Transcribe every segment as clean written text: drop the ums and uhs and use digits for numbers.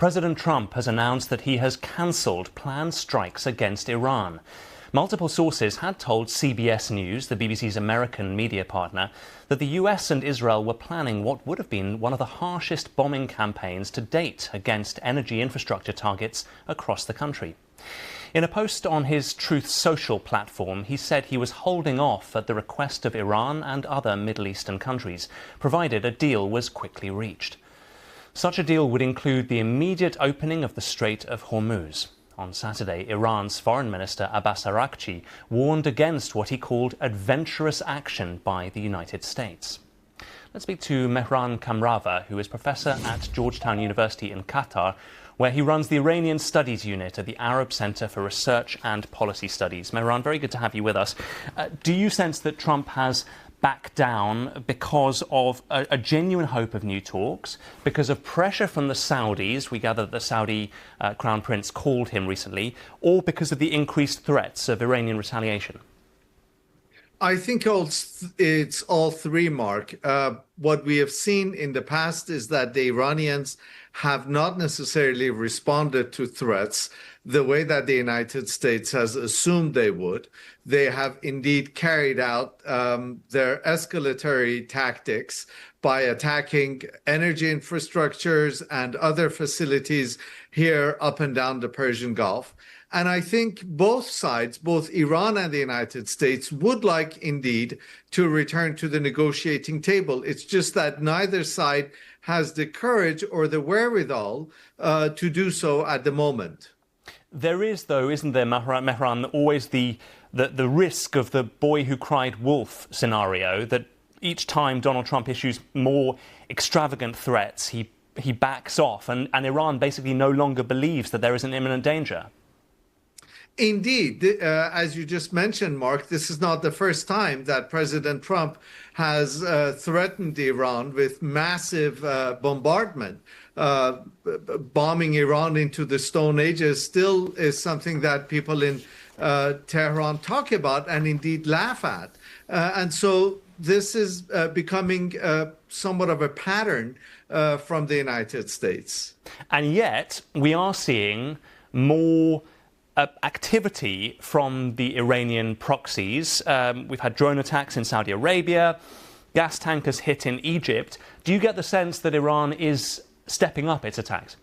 President Trump has announced that he has cancelled planned strikes against Iran. Multiple sources had told CBS News, the BBC's American media partner, that the US and Israel were planning what would have been one of the harshest bombing campaigns to date against energy infrastructure targets across the country. In a post on his Truth Social platform, he said he was holding off at the request of Iran and other Middle Eastern countries, provided a deal was quickly reached. Such a deal would include the immediate opening of the Strait of Hormuz. On Saturday, Iran's Foreign Minister Abbas Araghchi warned against what he called adventurous action by the United States. Let's speak to Mehran Kamrava, who is professor at Georgetown University in Qatar, where he runs the Iranian Studies Unit at the Arab Center for Research and Policy Studies. Mehran, very good to have you with us. Do you sense that Trump has backed down because of a genuine hope of new talks, because of pressure from the Saudis? We gather that the Saudi Crown Prince called him recently, or because of the increased threats of Iranian retaliation? I think it's all three, Mark. What we have seen in the past is that the Iranians have not necessarily responded to threats the way that the United States has assumed they would. They have indeed carried out their escalatory tactics by attacking energy infrastructures and other facilities here up and down the Persian Gulf. And I think both sides, both Iran and the United States, would like indeed to return to the negotiating table. It's just that neither side has the courage or the wherewithal to do so at the moment. There is, though, isn't there, Mehran, always the risk of the boy who cried wolf scenario, that each time Donald Trump issues more extravagant threats, he backs off, and Iran basically no longer believes that there is an imminent danger. Indeed, as you just mentioned, Mark, this is not the first time that President Trump has threatened Iran with massive bombardment. Bombing Iran into the Stone Ages still is something that people in Tehran talk about and indeed laugh at. And so this is becoming somewhat of a pattern from the United States. And yet we are seeing more activity from the Iranian proxies. We've had drone attacks in Saudi Arabia, gas tankers hit in Egypt. Do you get the sense that Iran is stepping up its attacks?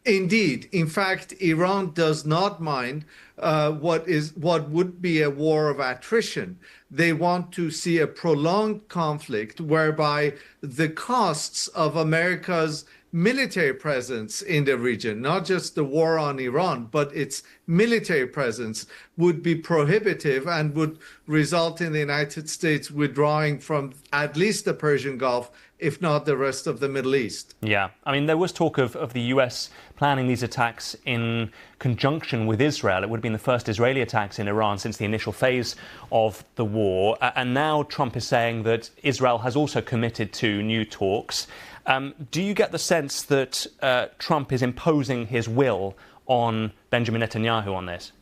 Indeed. In fact, Iran does not mind what would be a war of attrition. They want to see a prolonged conflict whereby the costs of America's military presence in the region, not just the war on Iran, but its military presence, would be prohibitive and would result in the United States withdrawing from at least the Persian Gulf, if not the rest of the Middle East. Yeah, I mean, there was talk of the US planning these attacks in conjunction with Israel. It would have been the first Israeli attacks in Iran since the initial phase of the war. And now Trump is saying that Israel has also committed to new talks. Do you get the sense that Trump is imposing his will on Benjamin Netanyahu on this?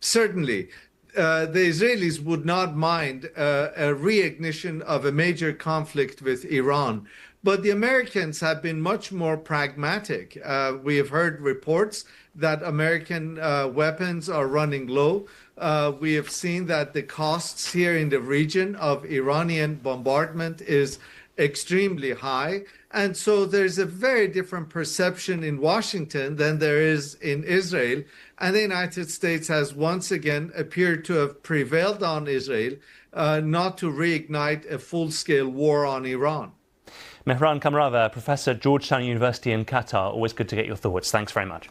Certainly. The Israelis would not mind a reignition of a major conflict with Iran. But the Americans have been much more pragmatic. We have heard reports that American weapons are running low. We have seen that the costs here in the region of Iranian bombardment is extremely high. And so there's a very different perception in Washington than there is in Israel. And the United States has once again appeared to have prevailed on Israel not to reignite a full-scale war on Iran. Mehran Kamrava, professor at Georgetown University in Qatar. Always good to get your thoughts. Thanks very much.